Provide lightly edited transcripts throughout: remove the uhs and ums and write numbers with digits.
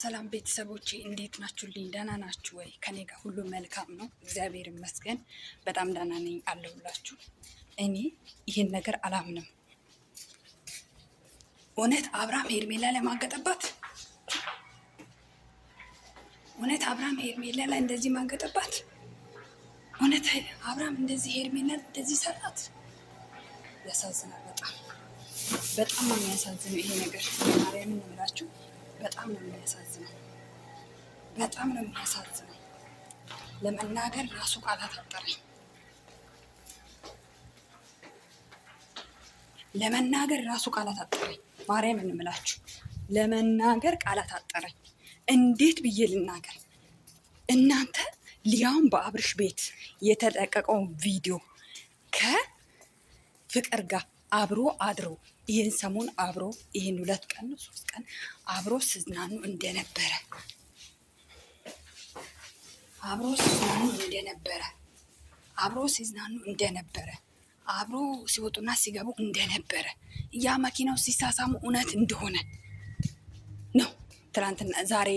ሰላም ቤተሰቦቼ እንዴት ናችሁልኝ? ደህና ናችሁ ወይ? ከኔ ጋር ሁሉ መልካም ነው፣ እግዚአብሔር ይመስገን። በጣም ደህና ነኝ አለሁላችሁ። እኔ ይህን ነገር አላምንም። እውነት አብርሃም ሄርሜላ ላይ ማገጠባት? እውነት አብርሃም ሄርሜላ ላይ እንደዚህ ማገጠባት? እውነት አብርሃም እንደዚህ ሄርሜላ እንደዚህ ሰራት? ያሳዝናል። በጣም ነው የሚያሳዝነው ይሄ ነገር። ማርያምን እምላችሁ በጣም ነው የሚያሳዝነው። በጣም ነው የሚያሳዝነው። ለመናገር ራሱ ቃላት አጠረኝ። ለመናገር ራሱ ቃላት አጠረኝ። ማርያምን እምላችሁ ለመናገር ቃላት አጠረኝ። እንዴት ብዬ ልናገር? እናንተ ሊያውን በአብርሽ ቤት የተለቀቀውን ቪዲዮ ከፍቅር ጋር አብሮ አድሮ ይህን ሰሞን አብሮ ይህን 2 ቀን 3 ቀን አብሮ ሲዝናኑ እንደነበረ አብሮ ሲወጡና ሲገቡ እንደነበረ ያ መኪናው ሲሳሳሙ እውነት እንደሆነ ነው። ትናንትና ዛሬ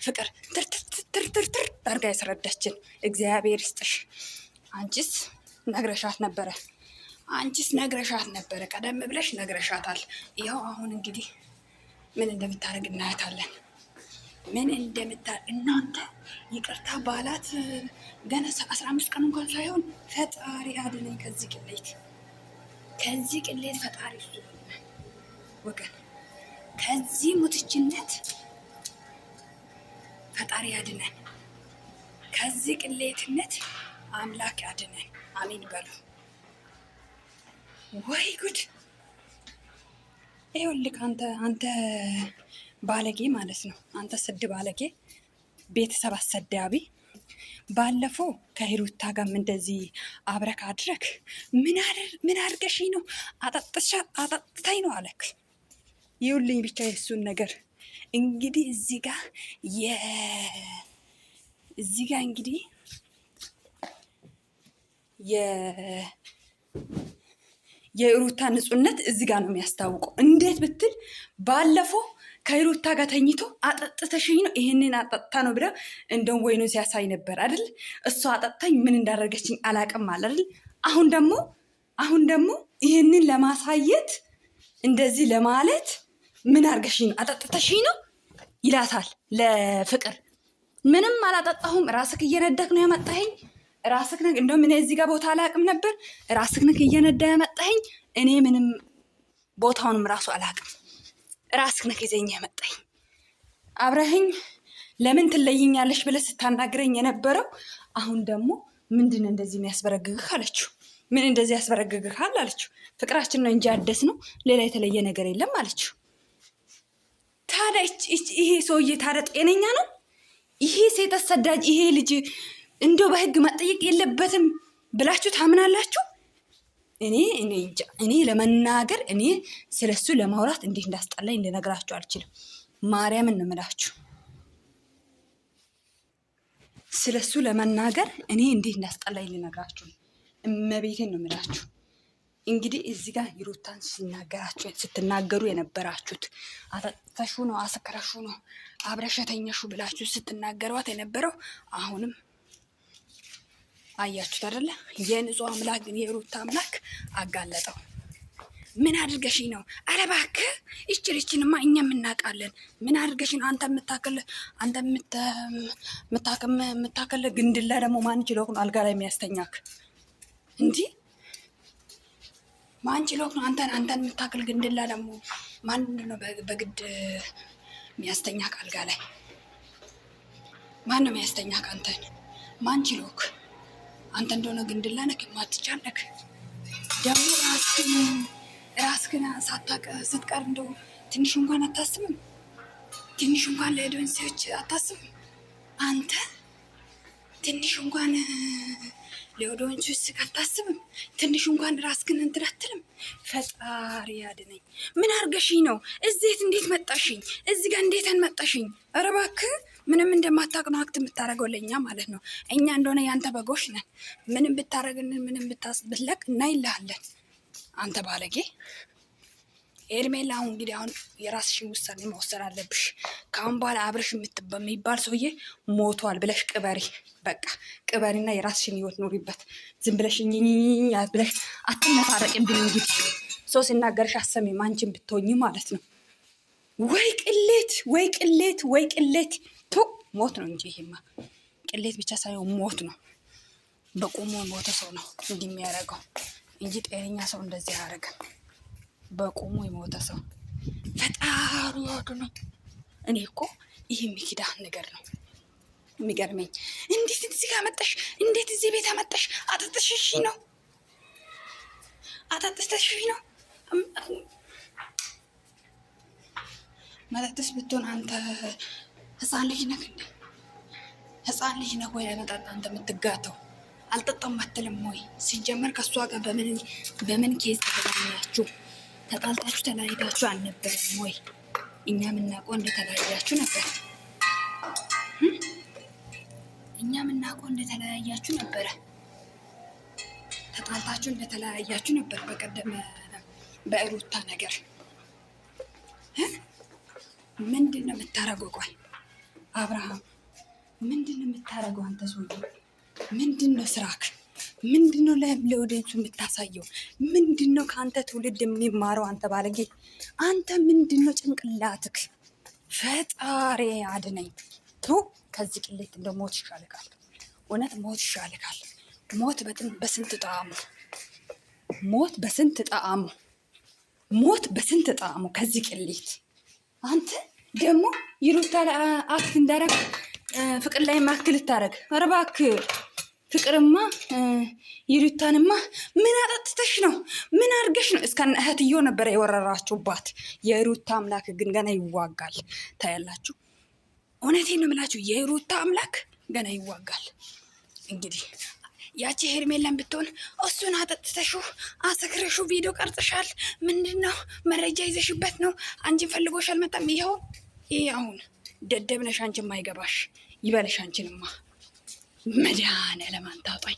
ፍቅር ትርትርትርትር አድርጋ ያስረዳችን። እግዚአብሔር ይስጥሽ። አንቺስ ነግረሻት ነበረ። ቀደም ብለሽ ነግረሻታል። ይኸው አሁን እንግዲህ ምን እንደምታደርግ እናያታለን። እናንተ ይቅርታ ባላት ገና 15 ቀን እንኳን ሳይሆን ፈጣሪ አድነኝ ከዚህ ቅሌት ፈጣሪ እሱ ወገን፣ ከዚህ ሙትችነት ፈጣሪ አድነን፣ ከዚህ ቅሌትነት አምላክ አድነን። አሜን በሉ። ወይ ጉድ! ይኸውልህ አንተ ባለጌ ማለት ነው። አንተ ስድ ባለጌ፣ ቤተሰብ አሰዳቢ። ባለፈው ከሂሩታ ጋርም እንደዚህ አብረክ አድረክ ምን አድርገሽኝ ነው? አጠጥታኝ ነው አለክ። ይኸውልኝ ብቻ የእሱን ነገር እንግዲህ እዚህ ጋር እንግዲህ የሩታ ንጹህነት እዚህ ጋር ነው የሚያስታውቀው። እንዴት ብትል ባለፈው ከሩታ ጋር ተኝቶ አጠጥተሽኝ ነው ይሄንን አጠጥታ ነው ብላ እንደውም ወይኑን ሲያሳይ ነበር አይደል? እሷ አጠጥታኝ ምን እንዳደረገችኝ አላቅም አለ አይደል? አሁን ደግሞ ይሄንን ለማሳየት እንደዚህ ለማለት ምን አድርገሽኝ ነው? አጠጥተሽኝ ነው ይላታል ለፍቅር። ምንም አላጠጣሁም፣ ራስክ እየነዳክ ነው ያመጣኸኝ። ራስክ ነህ እንደውም እኔ እዚህ ጋር ቦታ አላቅም ነበር። ራስክ ነህ እየነዳ ያመጣኸኝ። እኔ ምንም ቦታውንም ራሱ አላቅም። ራስክ ነህ ይዘኝ ያመጣኸኝ። አብረኸኝ ለምን ትለይኛለሽ ብለህ ስታናግረኝ የነበረው አሁን ደግሞ ምንድን ነው እንደዚህ የሚያስበረግግህ አለችው። ምን እንደዚህ ያስበረግግሃል አለችው። ፍቅራችን ነው እንጂ አደስ ነው ሌላ የተለየ ነገር የለም አለችው። ታዲያ ይሄ ሰውዬ ታዲያ ጤነኛ ነው? ይሄ ሴት አሰዳጅ ይሄ ልጅ እንደው በህግ መጠየቅ የለበትም ብላችሁ ታምናላችሁ? እኔ ለመናገር እኔ ስለሱ ለማውራት እንዴት እንዳስጠላኝ ልነግራችሁ አልችልም። ማርያምን ነው የምላችሁ። ስለሱ ለመናገር እኔ እንዴት እንዳስጠላኝ ልነግራችሁ እመቤቴን ነው የምላችሁ። እንግዲህ እዚህ ጋር ሂሩታን ስትናገሩ የነበራችሁት አጠጥተሹ ነው አስከረሹ ነው አብረሸተኛሹ ብላችሁ ስትናገሯት የነበረው አሁንም አያችሁት አይደለ? የንጹህ አምላክ የሩታ አምላክ አጋለጠው። ምን አድርገሽኝ ነው? ኧረ እባክህ ይችልችንማ እኛም እናውቃለን። ምን አድርገሽኝ ነው? አንተ የምታከል ግንድላ ደግሞ ማን ችሎክ ነው አልጋ ላይ የሚያስተኛክ? እንዲህ ማን ችሎክ ነው? አንተን የምታክል ግንድላ ደግሞ ማን ነው በግድ የሚያስተኛክ አልጋ ላይ? ማን ነው የሚያስተኛክ? አንተን ማን ችሎክ? አንተ እንደሆነ ግንድላ ነክ ማትቻለክ ደግሞ ራስክን ሳታውቅ ስትቀር እንደው ትንሽ እንኳን አታስብም? ትንሽ እንኳን ለኤዶንሲዎች አታስብም? አንተ ትንሽ እንኳን ለኤዶንሲዎች አታስብም? ትንሽ እንኳን ራስክን እንትን አትልም? ፈጣሪ ያድነኝ። ምን አድርገሽኝ ነው? እዚህ እንዴት መጣሽኝ? እዚህ ጋር እንዴት አንመጣሽኝ? ኧረ እባክህ ምንም እንደማታውቅ ነው አክት የምታደርገው ለእኛ ማለት ነው። እኛ እንደሆነ ያንተ በጎች ነን። ምንም ብታደርግልን ምንም ብትለቅ እናይልሃለን። አንተ ባለጌ ሄርሜላ አሁን እንግዲህ አሁን የራስሽን ውሳኔ መወሰን አለብሽ። ከአሁን በኋላ አብርሽ የሚባል ሰውዬ ሞቷል ብለሽ ቅበሪ። በቃ ቅበሪና የራስሽን ህይወት ኑሪበት። ዝም ብለሽ ብለሽ አትነፋረቅብን። እንግዲህ ሰው ሲናገርሽ አሰሚም አንቺን ብትሆኝ ማለት ነው። ወይ ቅሌት ወይ ቅሌት ወይ ቅሌት። ቱ ሞት ነው እንጂ ይሄማ ቅሌት ብቻ ሳይሆን ሞት ነው። በቁሙ የሞተ ሰው ነው እንዲህ የሚያደርገው እንጂ ጤነኛ ሰው እንደዚህ አያደርግም። በቁሙ የሞተ ሰው ፈጣሪ ያዱ ነው። እኔ እኮ ይህ የሚኪዳን ነገር ነው የሚገርመኝ። እንዴት እዚህ ጋር መጣሽ? እንዴት እዚህ ቤት አመጣሽ? አጠጥተሽሽ ነው ነው። መጠጥስ ብትሆን አንተ ህፃን ልጅ ነህ እንዴ? ህፃን ልጅ ነህ ወይ ለመጠጥ አንተ የምትጋተው? አልጠጣም አትልም ወይ? ሲጀመር ከእሷ ጋር በምን ኬዝ ተገናኛችሁ? ተጣልታችሁ ተለያይታችሁ አልነበረም ወይ? እኛ የምናውቀው እንደተለያያችሁ ነበር። እኛ የምናውቀው እንደተለያያችሁ ነበረ። ተጣልታችሁ እንደተለያያችሁ ነበር። በቀደም በሩታ ነገር ምንድን ነው የምታረገው? ቆይ አብርሃም ምንድን ነው የምታረገው? አንተ ሰውዬ ምንድን ነው ስራክ? ምንድን ነው ለወደሱ የምታሳየው? ምንድን ነው ከአንተ ትውልድ የሚማረው? አንተ ባለጌ፣ አንተ ምንድን ነው ጭንቅላትክ? ፈጣሪ አድነኝ። ቱ ከዚህ ቅሌት እንደ ሞት ይሻልካል። እውነት ሞት ይሻልካል። ሞት በስንት ጣዕሙ፣ ሞት በስንት ጣዕሙ፣ ሞት በስንት ጣዕሙ ከዚህ ቅሌት። አንተ ደግሞ ይሩታ አክት እንዳረግ ፍቅር ላይ ማክል ልታረግ። ኧረ እባክህ ፍቅርማ ይሩታንማ ምን አጠጥተሽ ነው? ምን አድርገሽ ነው? እስከ እህትዮ ነበረ የወረራችሁባት። የሩታ አምላክ ግን ገና ይዋጋል። ታያላችሁ። እውነቴን ነው የምላችሁ፣ የሩታ አምላክ ገና ይዋጋል። እንግዲህ ያቺ ሄርሜላን ብትሆን እሱን አጠጥተሹ አሰክረሹ ቪዲዮ ቀርጽሻል። ምንድን ነው መረጃ ይዘሽበት ነው? አንቺን ፈልጎሽ አልመጣም። ይኸው ይሄ አሁን ደደብነሽ፣ አንቺን ማይገባሽ ይበለሽ። አንቺንማ መድኃኒዓለም አንተ አውጣኝ።